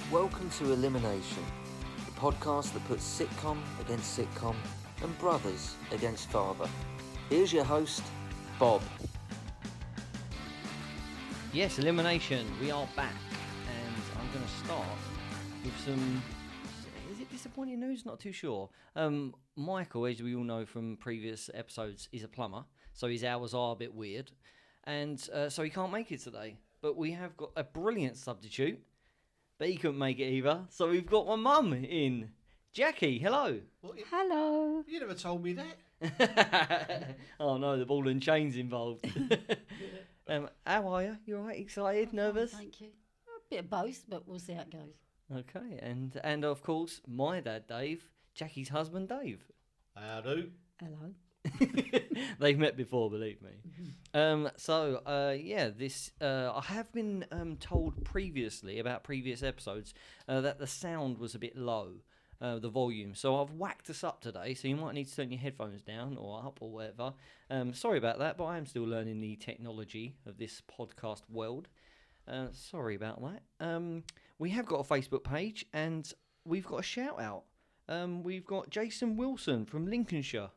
Welcome to Elimination, the podcast that puts sitcom against sitcom and brothers against father. Here's your host, Bob. Yes, Elimination, we are back, and I'm going to start with some, is it disappointing news? Not too sure. Michael, as we all know from previous episodes, is a plumber, so his hours are a bit weird, and so he can't make it today. But we have got a brilliant substitute, but he couldn't make it either, so we've got my mum in. Jackie, hello. Hello. You never told me that. Oh no, the ball and chain's involved. How are you? You alright? Excited? Nervous? Thank you. A bit of both, but we'll see how it goes. Okay, and of course, my dad, Dave, Jackie's husband, Dave. How do? Hello. They've met before, believe me. This I have been told previously about previous episodes that the sound was a bit low, the volume. So I've whacked us up today, so you might need to turn your headphones down or up or whatever. Sorry about that, but I am still learning the technology of this podcast world. Sorry about that. We have got a Facebook page, and we've got a shout out. We've got Jason Wilson from Lincolnshire.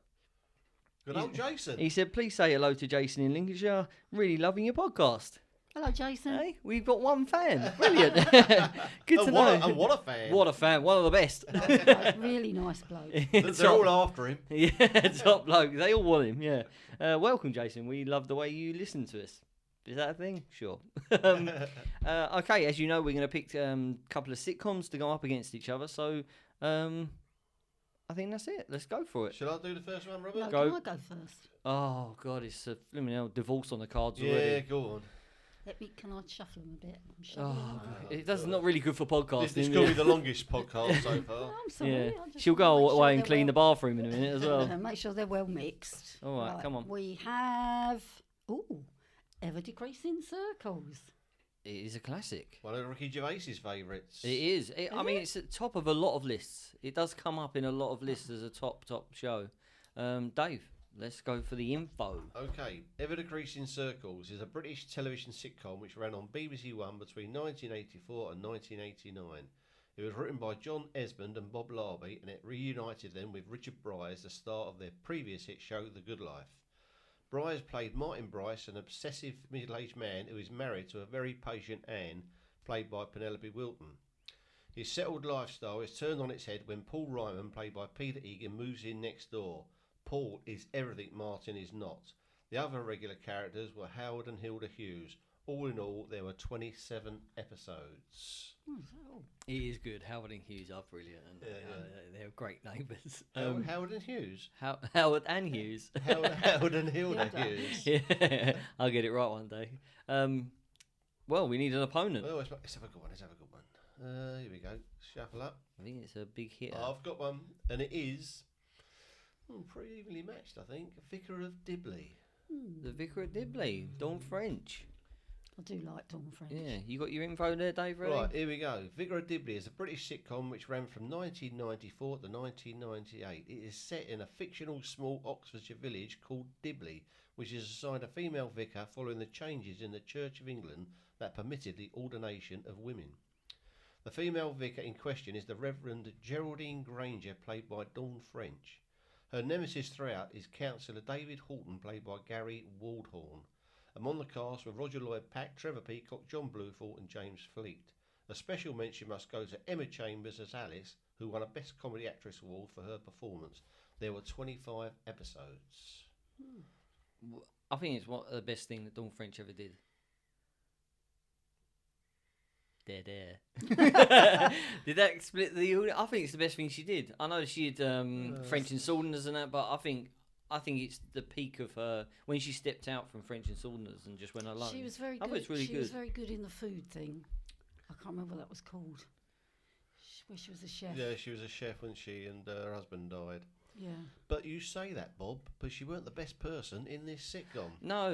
Good old Jason. He said, please say hello to Jason in Lincolnshire. Really loving your podcast. Hello, Jason. Hey, we've got one fan. Brilliant. Good to know. And what a fan. What a fan. One of the best. Really nice bloke. They're all after him. Yeah, top bloke. They all want him, yeah. Welcome, Jason. We love the way you listen to us. Is that a thing? Sure. Okay, as you know, we're going to pick a couple of sitcoms to go up against each other. So, I think that's it. Let's go for it. Shall I do the first one, Robert? No, Go. can I go first? Oh, God, it's a divorce on the cards Yeah, already. go on. Can I shuffle them a bit? I'm Oh, shuffling them. it does not really good for podcasting. This could be the longest podcast so far. Oh, I'm sorry. Yeah, I just she'll wanna go make away sure and clean the they're bathroom in a minute as well. Make sure they're well mixed. All right, come on. We have ever decreasing circles. It is a classic. One of Ricky Gervais's favourites. It is. I mean, it's at the top of a lot of lists. It does come up in a lot of lists as a top show. Dave, let's go for the info. Okay, Ever Decreasing Circles is a British television sitcom which ran on BBC One between 1984 and 1989. It was written by John Esmond and Bob Larby, and it reunited them with Richard Bryce, the star of their previous hit show The Good Life. Bryce played Martin Bryce, an obsessive middle-aged man who is married to a very patient Anne, played by Penelope Wilton. His settled lifestyle is turned on its head when Paul Ryman, played by Peter Egan, moves in next door. Paul is everything Martin is not. The other regular characters were Howard and Hilda Hughes. All in all, there were 27 episodes. It is good. Howard and Hughes are brilliant. And they're great neighbours. Howard and Hughes? Howard and Hughes. Howard and Hilda Hughes. Yeah, I'll get it right one day. Well, we need an opponent. Well, let's have a good one. Here we go. Shuffle up. I think it's a big hit. I've got one, and it is pretty evenly matched, I think. Vicar of Dibley. The Vicar of Dibley, Dawn French. I do like Dawn French. Yeah, you got your info there, Dave, ready? Right, here we go. Vicar of Dibley is a British sitcom which ran from 1994 to 1998. It is set in a fictional small Oxfordshire village called Dibley, which is assigned a female vicar following the changes in the Church of England that permitted the ordination of women. The female vicar in question is the Reverend Geraldine Granger, played by Dawn French. Her nemesis throughout is Councillor David Horton, played by Gary Waldhorn. Among the cast were Roger Lloyd-Pack, Trevor Peacock, John Bluthorpe and James Fleet. A special mention must go to Emma Chambers as Alice, who won a Best Comedy Actress award for her performance. There were 25 episodes. I think it's one of the best thing that Dawn French ever did. There. Did that split the audience? I think it's the best thing she did. I know she did French and Southerners and that, but I think it's the peak of her when she stepped out from French and Southerners and just went alone. She was very I good. thought it's really she good. was very good in the food thing. I can't remember what that was called. Where she was a chef. Yeah, she was a chef when she and her husband died. Yeah. But you say that, Bob, but she weren't the best person in this sitcom. No.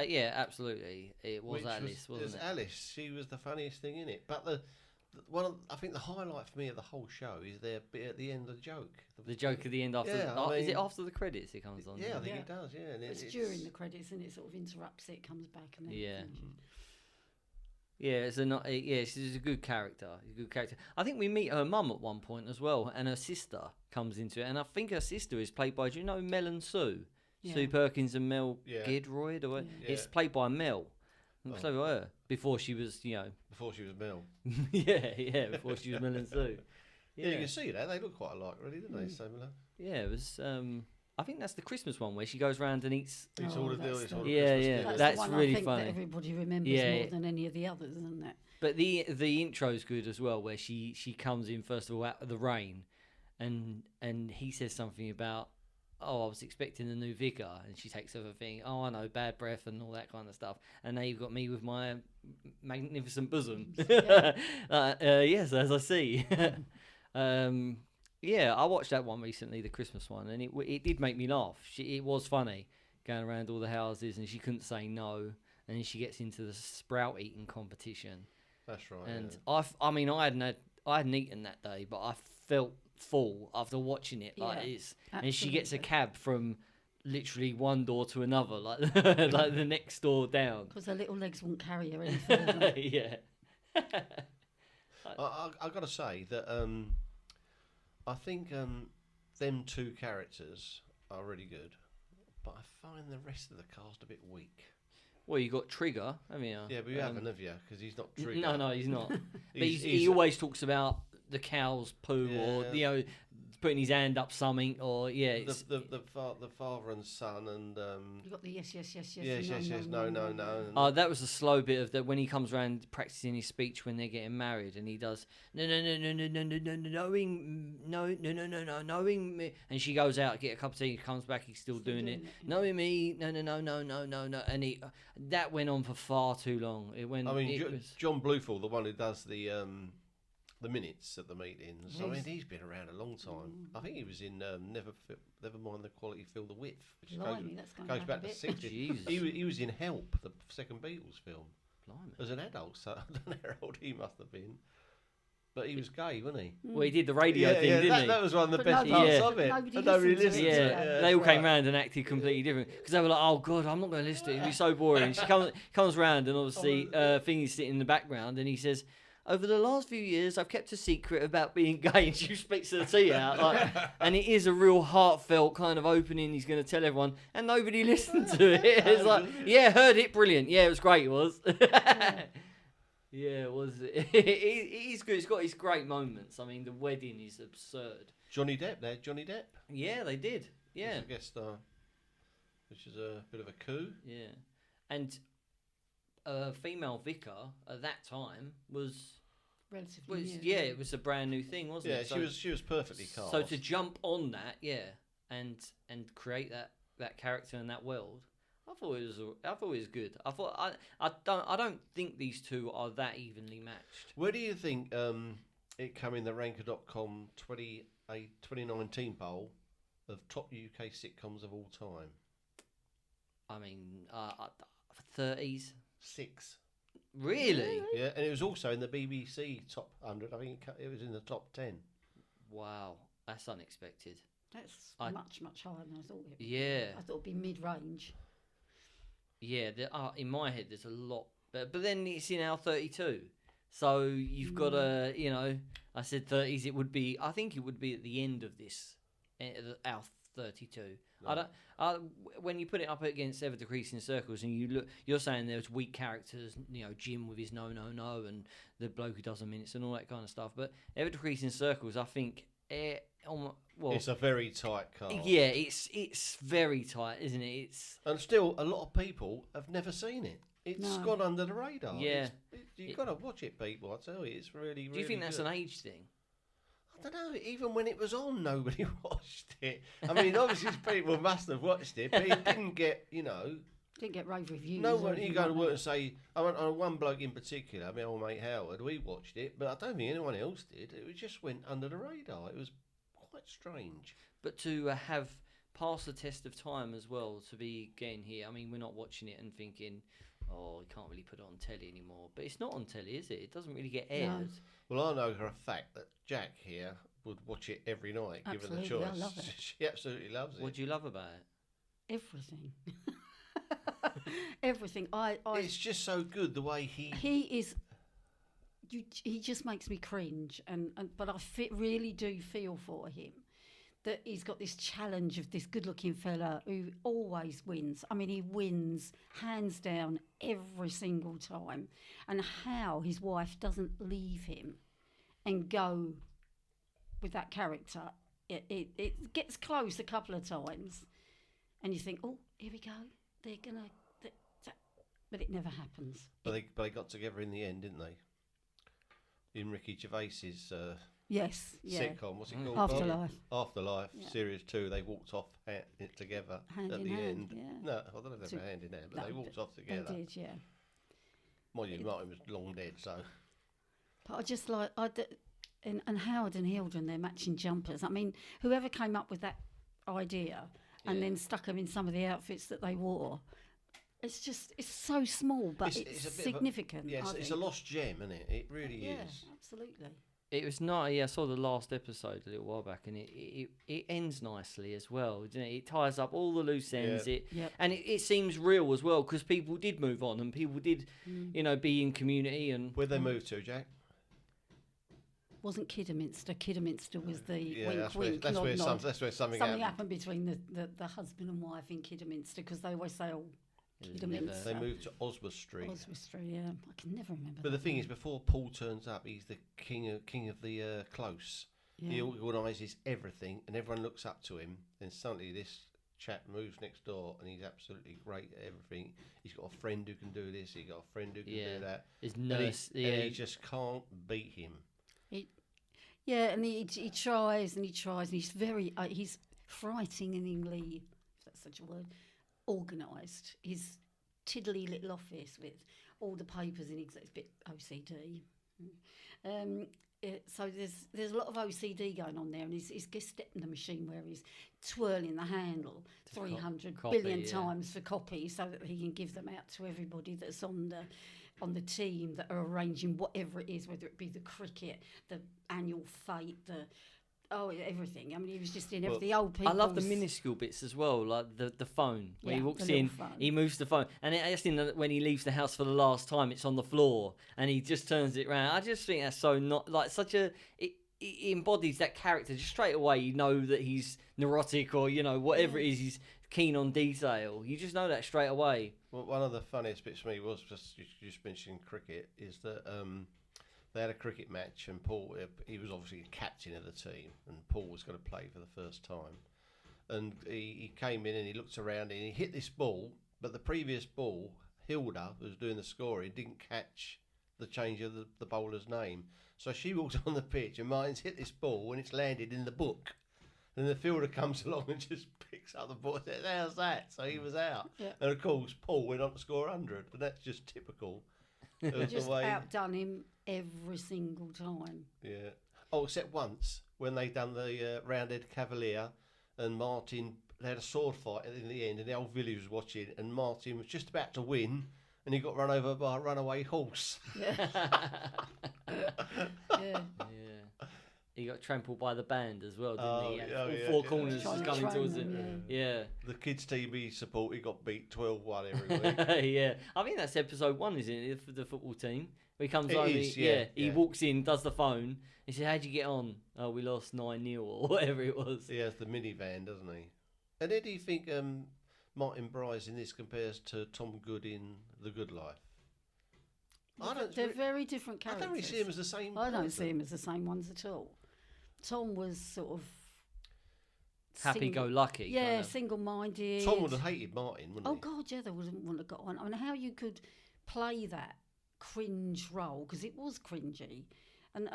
Yeah, absolutely. It was Alice, wasn't it? Alice. She was the funniest thing in it. But I think the highlight for me of the whole show is their bit at the end of the joke. The joke at the end after. Is it after the credits it comes on? Yeah, I think it does. Yeah, It's during the credits, and it sort of interrupts it, comes back, and then yeah. finishes. Yeah, she's a good character. I think we meet her mum at one point as well, and her sister comes into it. And I think her sister is played by, do you know Mel and Sue? Yeah. Sue Perkins and Mel Yeah. Gidroyd? Or what? Yeah. It's played by Mel. Oh. So her, before she was, Before she was Mel. before she was Mel and Sue. Yeah, you can see that. They look quite alike, really, don't they? Similar. Yeah, it was. I think that's the Christmas one where she goes round and eats. It's Oh, all the that's deal. the- Yeah. That's, That's the one really I think funny. that everybody remembers more than any of the others, isn't it? But the intro's good as well, where she comes in first of all out of the rain, and he says something about, oh, I was expecting the new Vicar, and she takes over thing, oh, I know, bad breath and all that kind of stuff, and now you've got me with my magnificent bosom. Yes, as I see. Yeah, I watched that one recently, the Christmas one, and it did make me laugh. It was funny going around all the houses, and she couldn't say no, and then she gets into the sprout eating competition. That's right. And I hadn't eaten that day, but I felt full after watching it. Like and she gets a cab from literally one door to another, like like the next door down. Because her little legs won't carry her any further. Yeah. I got to say that I think them two characters are really good, but I find the rest of the cast a bit weak. Well, you got Trigger, haven't you? Yeah, but you haven't, have you? Because he's not Trigger. No, he's not. But He's- he always talks about the cow's poo, or Yeah. putting his hand up something, or it's the father and son, and You got the yes, no. Oh, that was a slow bit of that when he comes around practicing his speech when they're getting married, and he does knowing me, and she goes out to get a cup of tea, comes back, he's still doing it, knowing me, no, and that went on for far too long. It went. I mean, it was, John Bluthall, the one who does the minutes at the meetings. I mean, he's been around a long time. I think he was in Never Mind the Quality, Feel the Width, which goes back to the 60s. Jesus. He was in Help, the second Beatles film, Blimey. as an adult. So I don't know how old he must have been, but he was gay, wasn't he? Well, he did the radio thing, didn't he? That was one of the But best nobody- parts of it. nobody And nobody listened to listened it. to it. Yeah, they all that's came round and acted completely different because they were like, "Oh God, I'm not going to listen to it. It'd be so boring." She comes round and obviously Thingy's sitting in the background and he says, "Over the last few years, I've kept a secret about being gay," and she spits the tea out, and it is a real heartfelt kind of opening. He's going to tell everyone, and nobody listened to it. It's like, yeah, heard it, brilliant. Yeah, it was great. It was. Yeah, it was. He's good. It's got his great moments. I mean, the wedding is absurd. Johnny Depp. Yeah, they did. Yeah. As a guest star, which is a bit of a coup. Yeah, and a female vicar at that time was Relatively new. yeah, it was a brand new thing, wasn't Yeah, it? she was perfectly cast. So to jump on that, and create that character in that world, I thought it was good. I don't think these two are that evenly matched. Where do you think it came in the Ranker.com 2019 poll of top UK sitcoms of all time? I mean, 30s. 6. Really? Yeah, and it was also in the BBC top 100. I think it was in the top 10. Wow, that's unexpected. That's I- much higher than I thought it would be. Yeah. I thought it'd be mid-range. Yeah, in my head there's a lot, but then it's in our 32, so you've got to, I said 30s. I think it would be at the end of this, our 32. No. When you put it up against Ever Decreasing Circles, and you're saying there's weak characters, Jim with his no, and the bloke who does the minutes and all that kind of stuff. But Ever Decreasing Circles, I think, It's a very tight cast. yeah, it's very tight, isn't it? And still, a lot of people have never seen it. It's No. gone under the radar. Yeah. You've got to watch it, people. I tell you, it's really, really Do you think that's good. an age thing? I don't know. Even when it was on, nobody watched it. I mean, obviously, people must have watched it, but it didn't get, Didn't get rave reviews. No or one. You anything go to like work that. and say, I went on one bloke in particular, my old mate Howard. We watched it, but I don't think anyone else did. It just went under the radar. It was quite strange. But to have passed the test of time as well, to be getting here. I mean, we're not watching it and thinking, oh, you can't really put it on telly anymore. But it's not on telly, is it? It doesn't really get aired. Well, I know for a fact that Jack here would watch it every night, given the Absolutely, choice. I love it. She absolutely loves it. What do you love about it? Everything. Everything. It's just so good the way he He is he just makes me cringe, but I really do feel for him. That he's got this challenge of this good-looking fella who always wins. I mean, he wins hands down every single time. And how his wife doesn't leave him and go with that character. It gets close a couple of times. And you think, oh, here we go. They're going to... But it never happens. But they got together in the end, didn't they? In Ricky Gervais's... Yes, yeah. sitcom, what's it called? Afterlife. Afterlife, Yeah. series 2. They walked off it together Hand at in the hand, end. yeah. No, I don't know if they were hand in hand, but No, they walked off They together. did, yeah. Mind you, Martin was long dead, so But I just like... And Howard and Hildren, their matching jumpers. I mean, whoever came up with that idea and then stuck them in some of the outfits that they wore... It's so small, but it's a bit significant. Yes, it's a lost gem, isn't it? It really yeah, is. absolutely. It was nice. Yeah, I saw the last episode a little while back, and it ends nicely as well. Doesn't it? It ties up all the loose ends. Yep. And it seems real as well, because people did move on and people did, be in community and. Where'd they move to, Jack? Wasn't Kidderminster? Kidderminster was the Yeah, wink, that's wink, where, nod, nod. that's where something Something happened. happened between the husband and wife in Kidderminster, because they always say, "Oh, Kidderminster." They moved to Oswestry. Oswestry, yeah. I can never remember. But the that thing name. is, before Paul turns up, he's the king of the close. Yeah. He organises everything, and everyone looks up to him. Then suddenly, this chap moves next door, and he's absolutely great at everything. He's got a friend who can do this. He's got a friend who can do that. His nurse, and he just can't beat him. Yeah, and he tries and he tries, and he's very he's frighteningly, if that's such a word, organised. His tiddly little office with all the papers in it. It's a bit OCD. So there's a lot of OCD going on there, and he's stepping the machine where he's twirling the handle 300 billion times for copy, so that he can give them out to everybody that's on the team that are arranging whatever it is, whether it be the cricket, the annual fete, everything. I mean, he was just in everything. The old people. I love the minuscule bits as well, like the phone. When he walks in, he moves the phone, and when he leaves the house for the last time, it's on the floor, and he just turns it around. I just think that's so not like such a. It embodies that character just straight away. You know that he's neurotic, or whatever it is. He's keen on detail. You just know that straight away. Well, one of the funniest bits for me was you just mentioned cricket, is that they had a cricket match, and Paul, he was obviously captain of the team, and Paul was going to play for the first time. And he came in and he looked around and he hit this ball, but the previous ball, Hilda, who was doing the scoring, didn't catch the change of the bowler's name. So she walked on the pitch, and Martin's hit this ball and it's landed in the book. And the fielder comes along and just picks up the ball and says, "How's that?" So he was out. Yeah. And of course, Paul went on to score 100, and that's just typical. Just outdone him every single time. Yeah. Oh, except once when they done the Roundhead Cavalier, and Martin, they had a sword fight in the end, and the whole village was watching, and Martin was just about to win, and he got run over by a runaway horse. Yeah. Yeah. He got trampled by the band as well, didn't he? All four corners was coming towards him. Yeah. The kids' TV support, he got beat 12-1 every week. Yeah. I think that's episode 1, isn't it, for the football team? He comes over, he walks in, does the phone. He said, "How'd you get on?" "Oh, we lost 9-0 or whatever it was. He has the minivan, doesn't he? And then do you think Martin Bryce in this compares to Tom Good in The Good Life? They're very different characters. I don't really see him as the same I don't person. see him as the same ones at all. Tom was sort of happy-go-lucky. Yeah, kind of. single-minded. Tom would have hated Martin, wouldn't he? Oh, God, yeah, they wouldn't have got on. I mean, how you could play that cringe role, because it was cringy. And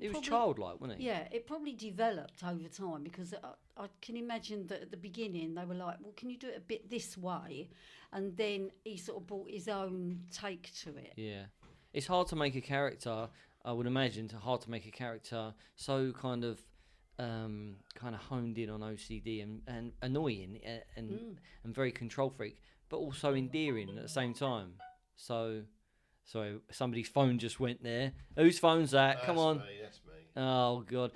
it was childlike, wasn't it? Yeah, it probably developed over time, because I can imagine that at the beginning they were like, well, can you do it a bit this way? And then he sort of brought his own take to it. Yeah. It's hard to make a character, I would imagine, so kind of honed in on OCD and annoying and very control freak, but also endearing at the same time. So, sorry, somebody's phone just went there. Whose phone's that? Come on. That's me. Oh God.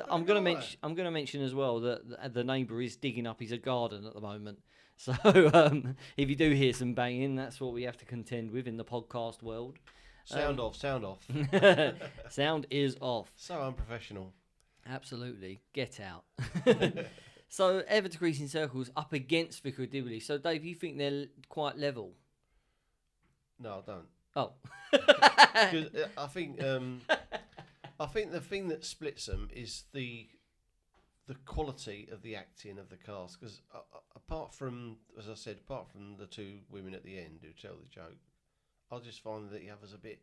I'm gonna mention as well that the neighbour is digging up his garden at the moment. So if you do hear some banging, that's what we have to contend with in the podcast world. Sound off, sound off. Sound is off. So unprofessional. Absolutely. Get out. So, ever decreasing circles up against Vicar of Dibley. So, Dave, you think they're quite level? No, I don't. Oh. 'Cause, I think the thing that splits them is the quality of the acting of the cast. Because apart from, as I said, apart from the two women at the end who tell the joke, I just find that the others a bit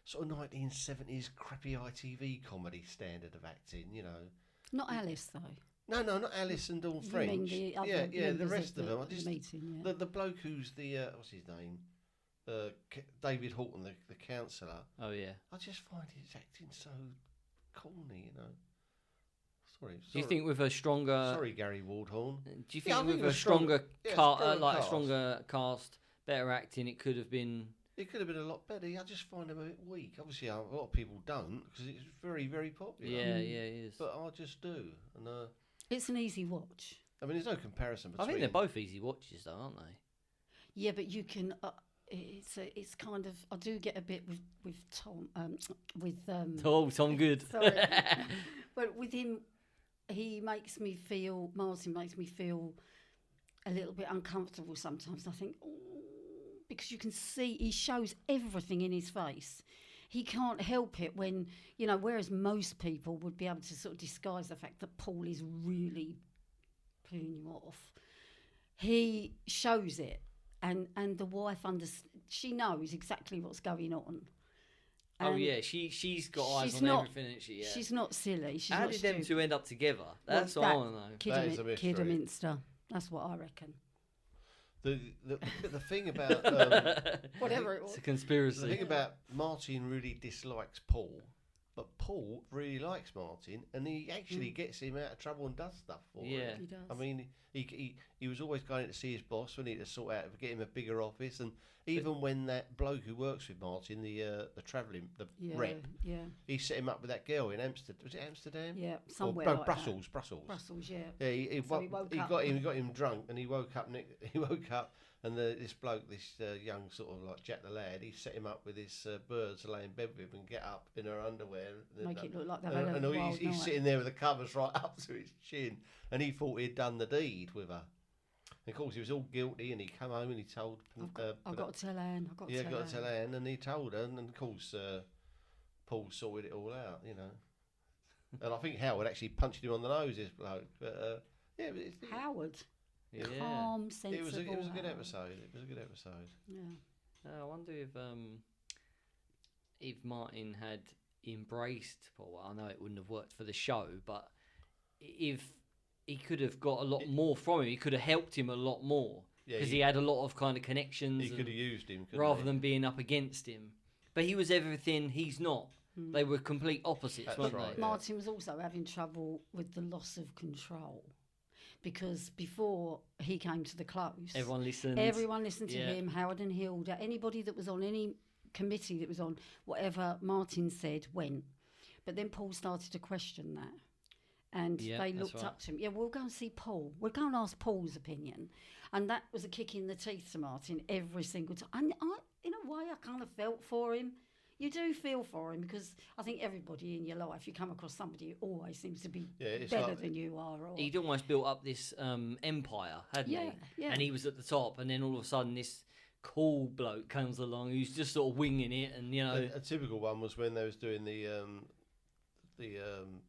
sort of 1970s crappy ITV comedy standard of acting. You know. Not Alice though. No, not Alice and Dawn You French. mean the other the members rest of them. I the just meeting, yeah. the bloke who's the what's his name, David Horton, the counsellor. Oh, yeah. I just find his acting so corny, you know. Sorry. Do you think with a stronger... Sorry, Gary Wardhorn. Do you Yeah, I think think with a a stronger, stronger like a cast. stronger cast, better acting, it could have been... It could have been a lot better. I just find him a bit weak. Obviously, a lot of people don't because it's very, very popular. Yeah, it is. But I just do. And It's an easy watch. I mean, there's no comparison I between. think they're both easy watches, though, aren't they? Yeah, but you can. It's kind of. I do get a bit with Tom. Oh, Tom Good. Sorry, but with him, Martin makes me feel a little bit uncomfortable sometimes. I think, because you can see he shows everything in his face. He can't help it when, whereas most people would be able to sort of disguise the fact that Paul is really putting you off. He shows it, and the wife she knows exactly what's going on. Oh, And yeah, she's got eyes she's on not- everything, isn't she? Yeah. She's not silly. She's How not did them stupid. two end up together? That's Well, what I want to know. That is a mystery. Kidderminster. That's what I reckon. The thing about Whatever it was. It's a conspiracy. the thing about Martin really dislikes Paul, but Paul really likes Martin, and he actually gets him out of trouble and does stuff for Yeah. him. He does. I mean, he was always going to see his boss when he had to sort out to get him a bigger office, and even when that bloke who works with Martin, the rep, Yeah. he set him up with that girl in Amsterdam. Was it Amsterdam? Yeah. Or Somewhere like Brussels. Brussels, yeah. Yeah, he So he woke up. got him drunk, and he woke up. And this bloke, this young sort of like Jack the Lad, he set him up with his bird to lay in bed with him and get up in her underwear. Make it look like they've had a and wild he's night. sitting there with the covers right up to his chin, and he thought he'd done the deed with her. And of course, he was all guilty, and he come home and he told. I've got to tell Anne. I've got to tell Anne. Anne, and he told her, and of course, Paul sorted it all out, And I think Howard actually punched him on the nose, this bloke. But yeah, Howard. Yeah. Calm, sensible. it was a good Howard. episode. It was a good episode. Yeah. I wonder if Martin had embraced Paul. I know it wouldn't have worked for the show, but if he could have got a lot more from him, he could have helped him a lot more because he had a lot of kind of connections. He could have used him rather than being up against him. But he was everything he's not. They were complete opposites, That's weren't right, they? yeah. Martin was also having trouble with the loss of control because before he came to the close, Everyone listened. everyone listened to Yeah. him, Howard and Hilda, anybody that was on any committee that was on, whatever Martin said went. But then Paul started to question that. And Yeah, they that's looked right. up to him. Yeah, we'll go and see Paul. We'll go and ask Paul's opinion. And that was a kick in the teeth to Martin every single time. And in a way, I kind of felt for him. You do feel for him because I think everybody in your life, you come across somebody who always seems to be it's better like- than you are. Or He'd almost built up this empire, hadn't Yeah, he? yeah. And he was at the top, and then all of a sudden this cool bloke comes along who's just sort of winging it, and A typical one was when they was doing the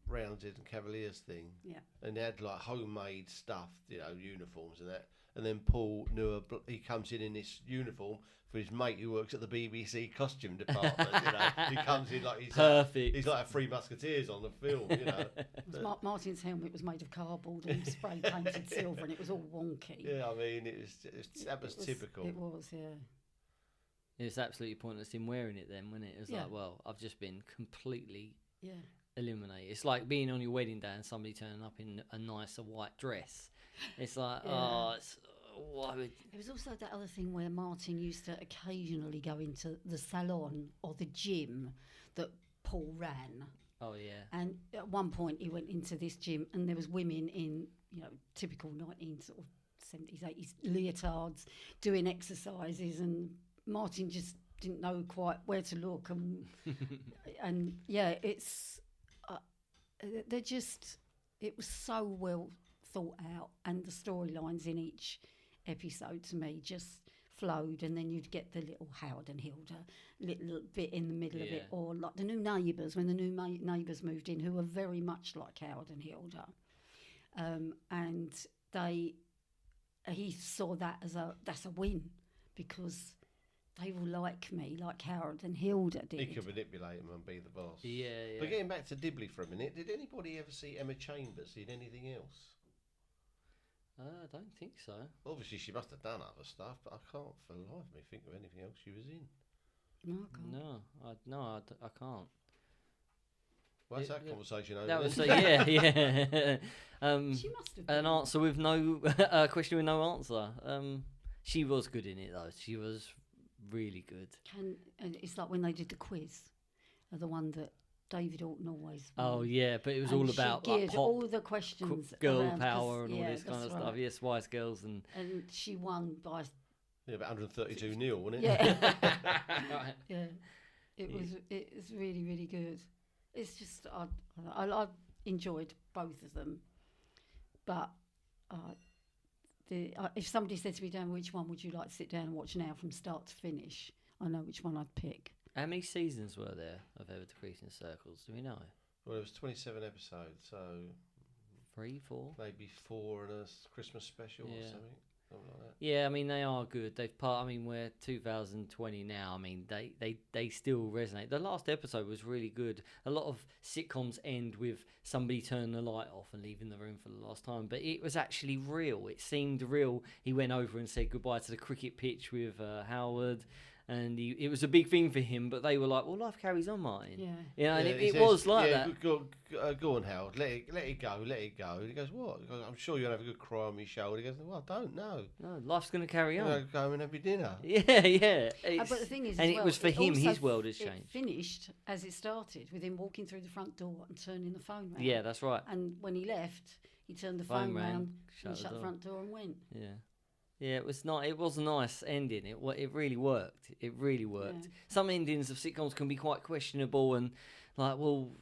Roundhead and Cavaliers thing. Yeah. And they had like homemade stuff, uniforms and that. And then Paul knew he comes in this uniform for his mate who works at the BBC costume department. He comes in like Perfect. He's like a Three Musketeers on the film. Martin's helmet was made of cardboard and spray painted silver, and it was all wonky. Yeah, I mean, that was typical. It was, yeah. it was absolutely pointless him wearing it then, wasn't it? It was Yeah. like, well, I've just been completely Yeah. eliminated. It's like being on your wedding day and somebody turning up in a nicer white dress. It's like, Yeah. why would... There was also that other thing where Martin used to occasionally go into the salon or the gym that Paul ran. Oh, yeah. And at one point he went into this gym and there was women in, typical 1970s, 80s leotards doing exercises, and Martin just didn't know quite where to look, and yeah, it's they're just, it was so well thought out, and the storylines in each episode to me just flowed, and then you'd get the little Howard and Hilda little bit in the middle of it, or like the new neighbours, when the new neighbours moved in, who were very much like Howard and Hilda, and he saw that as that's a win, because they will like me, like Howard and Hilda did. He could manipulate him and be the boss. Yeah. But getting back to Dibley for a minute, did anybody ever see Emma Chambers in anything else? I don't think so. Obviously, she must have done other stuff, but I can't for the life of me think of anything else she was in. No, I can't. I can't. Well, that's that conversation over. That was then. She must have been. An answer with no question with no answer. She was good in it though. She was really good. And it's like when they did the quiz, the one that David Orton always won. Oh yeah, but it was And all she about geared like pop, all the questions girl around, 'cause- power and all yeah, this kind of that's stuff. right. Yeah, Spice Girls and And she won by Yeah, about 132-0, wasn't it? yeah. Yeah, it was really, really good. It's just I enjoyed both of them, but if somebody said to me, Dan, which one would you like to sit down and watch now from start to finish, I know which one I'd pick. How many seasons were there of Ever Decreasing Circles? Do we know? Well, it was 27 episodes, so 3, 4? maybe 4 and a Christmas special or Yeah. something like that. Yeah, I mean they are good. We're 2020 now. I mean they still resonate. The last episode was really good. A lot of sitcoms end with somebody turning the light off and leaving the room for the last time, but it was actually real. It seemed real. He went over and said goodbye to the cricket pitch with Howard. And it was a big thing for him, but they were like, "Well, life carries on, Martin." Yeah. You know, and Yeah, it he says, was like that. Go on, Howard. Let it go. And he goes, "What?" He goes, "I'm sure you'll have a good cry on my shoulder." He goes, "Well, I don't know. No, life's going to carry I'm on. going to go and have your dinner." Yeah. But the thing is, and as it well, was for him. also His world has it changed. finished as it started, with him walking through the front door and turning the phone round. Yeah, that's right. And when he left, he turned the Phone phone rang, round and shut the shut the door. front door and went. Yeah. Yeah, it was not. It was a nice ending. It really worked. It really worked. Yeah. Some endings of sitcoms can be quite questionable and like, well,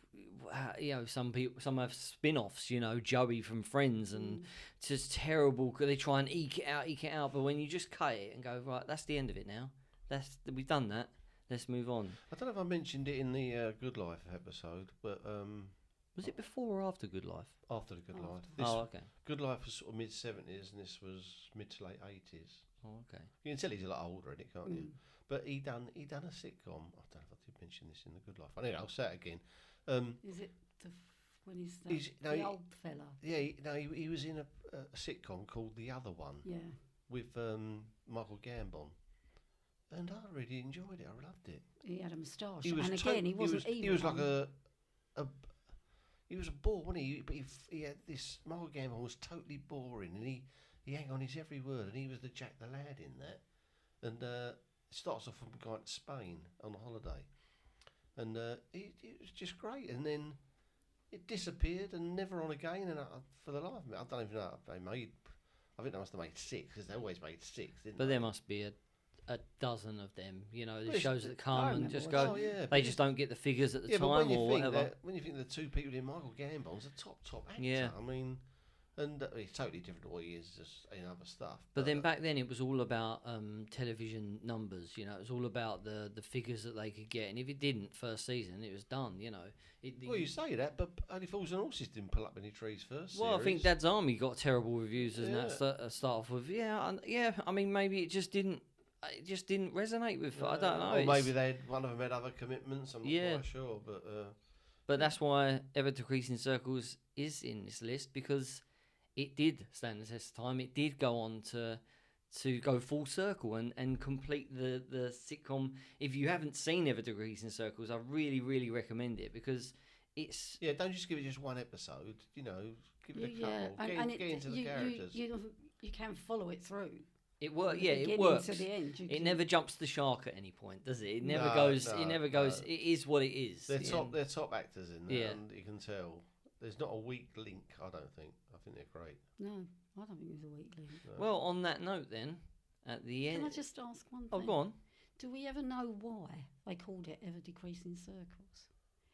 some have spin-offs. Joey from Friends, and it's just terrible. They try and eke it out. But when you just cut it and go, right, that's the end of it now. We've done that. Let's move on. I don't know if I mentioned it in the Good Life episode, but Was it before or after Good Life? after the Good Life. Okay. Good Life was sort of mid-70s, and this was mid to late 80s. Oh, okay. You can tell he's a lot older in it, can't you? But he done a sitcom. I don't know if I did mention this in the Good Life. Anyway, I'll say it again. Is it when he's the old fella? Yeah, he was in a sitcom called The Other One Yeah. with Michael Gambon, and I really enjoyed it. I loved it. He had a moustache, He was and again, he wasn't evil. He was like he was a bore, wasn't he? But he had this. Michael Gambon was totally boring, and he hang on his every word, and he was the Jack the Lad in that. And it starts off from going to Spain on a holiday, and it was just great. And then it disappeared and never on again. And for the life of me, I don't even know if they made. I think they must have made 6 because they always made 6, didn't But they? there must be a dozen of them. The Well, shows that I come and remember just watching go. Oh, yeah, They but just don't get the figures at the yeah, but time when you or think whatever. that, when you think the 2 people in Michael Gambon's a top actor. Yeah. I mean, and he's totally different to what he is just in other stuff. But then back then it was all about television numbers. It was all about the figures that they could get, and if it didn't first season, it was done. Well, you say that, but Only Fools and Horses didn't pull up any trees first. Well, I think series. Dad's Army got terrible reviews as that Yeah. start off with. Yeah. I mean, maybe it just didn't. It just didn't resonate with. I don't know. Or maybe it's- one of them had other commitments. I'm not Yeah. quite sure, but But that's why Ever Decreasing Circles is in this list, because it did stand the test of time. It did go on to go full circle and complete the sitcom. If you haven't seen Ever Decreasing Circles, I really, really recommend it, because it's... yeah, don't just give it just one episode. Give it a couple. and Get into the characters. You can follow it through. It works. From the Yeah, it beginning works. to the end. It never jumps the shark at any point, does it? It never No, goes. no, It never goes. no. It is what it is. They're Yeah. top actors in there, Yeah. and you can tell. There's not a weak link, I don't think. I think they're great. No, I don't think it was a week link. Well, on that note, then, at the end. Can I just ask one thing? Oh, go on. Do we ever know why they called it Ever Decreasing Circles?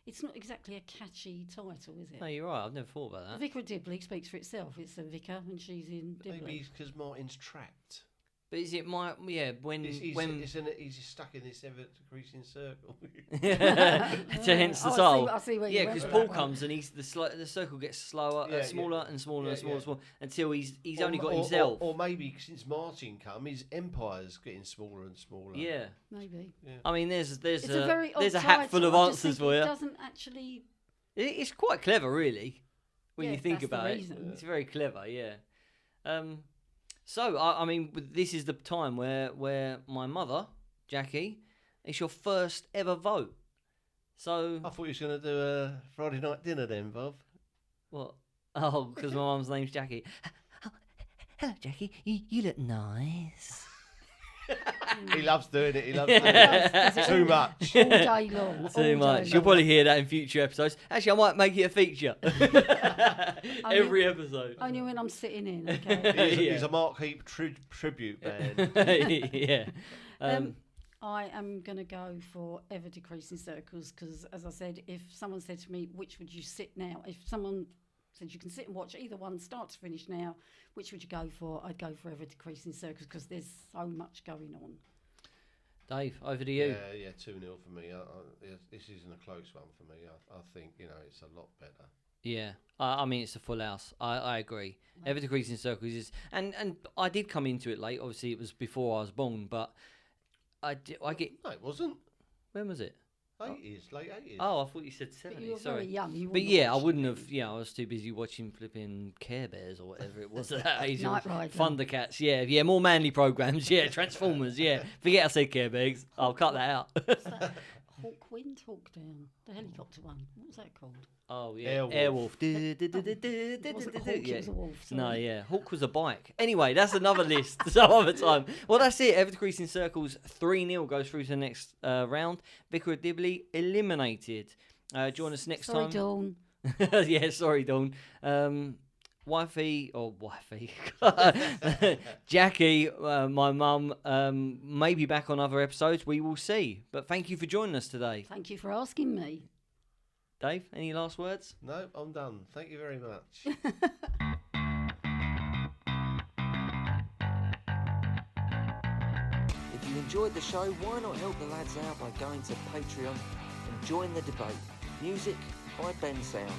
It's not exactly a catchy title, is it? No, you're right. I've never thought about The that. Vicar of Dibley speaks for itself. It's the vicar and she's in Dibley. Maybe it's because Martin's trapped. But is it when He's stuck in this ever decreasing circle. to hence the title? I see where you Yeah, went because with Paul that one. comes and the circle gets smaller and smaller and smaller until he's Or- only got or- himself. Or maybe since Martin come, his empire's getting smaller and smaller. Yeah. Maybe. I mean, there's It's a very there's a odd hat full title. of I just answers think for it you. doesn't actually... It's quite clever, really, when Yeah, you think that's the about it. reason. It's very clever, yeah. So I mean, this is the time where my mother, Jackie, it's your first ever vote. So I thought you was going to do a Friday night dinner then, Bob. what? Oh, because my mum's name's Jackie. Hello, Jackie. You look nice. He loves doing it. He loves doing it. Too much. All day long. Too much. You'll probably hear that in future episodes. Actually, I might make it a feature. Every episode. Only when I'm sitting in, okay? He's a Mark Heap tribute band. Yeah. I am going to go for Ever Decreasing Circles because, as I said, if someone said to me, which would you sit now? If someone said you can sit and watch either one start to finish now, which would you go for? I'd go for Ever Decreasing Circles because there's so much going on. Dave, over to you. Yeah, 2-0 for me. This isn't a close one for me. I think, it's a lot better. Yeah, I mean it's a full house. I agree. Ever Decreasing Circles is, and I did come into it late. Obviously, it was before I was born, but I get. No, it wasn't. When was it? 80s, late 80s. Oh, I thought you said But 70. you were Sorry. very young. You But wouldn't yeah, have I watched wouldn't it. have. Yeah, I was too busy watching flipping Care Bears or whatever it was at that age. Knight Rider. Thundercats. Yeah, more manly programs. Yeah, Transformers. Yeah, forget I said Care Bears. I'll cut that out. What's that? Hawkwind, Hawkdown, the helicopter one. What was that called? Oh yeah, Airwolf. It wasn't a hawk, it was a wolf. No, sorry. yeah. Hawk was a bike. Anyway, that's another list. Some other time. Well, that's it. Ever Decreasing Circles 3-0 goes through to the next round. Vicar of Dibley eliminated. Join us next Sorry, time. Dawn. Yeah, sorry, Dawn. Wifey, Jackie, my mum, may be back on other episodes. We will see. But thank you for joining us today. Thank you for asking me. Dave, any last words? No, I'm done. Thank you very much. If you enjoyed the show, why not help the lads out by going to Patreon and join the debate. Music by Ben Sound.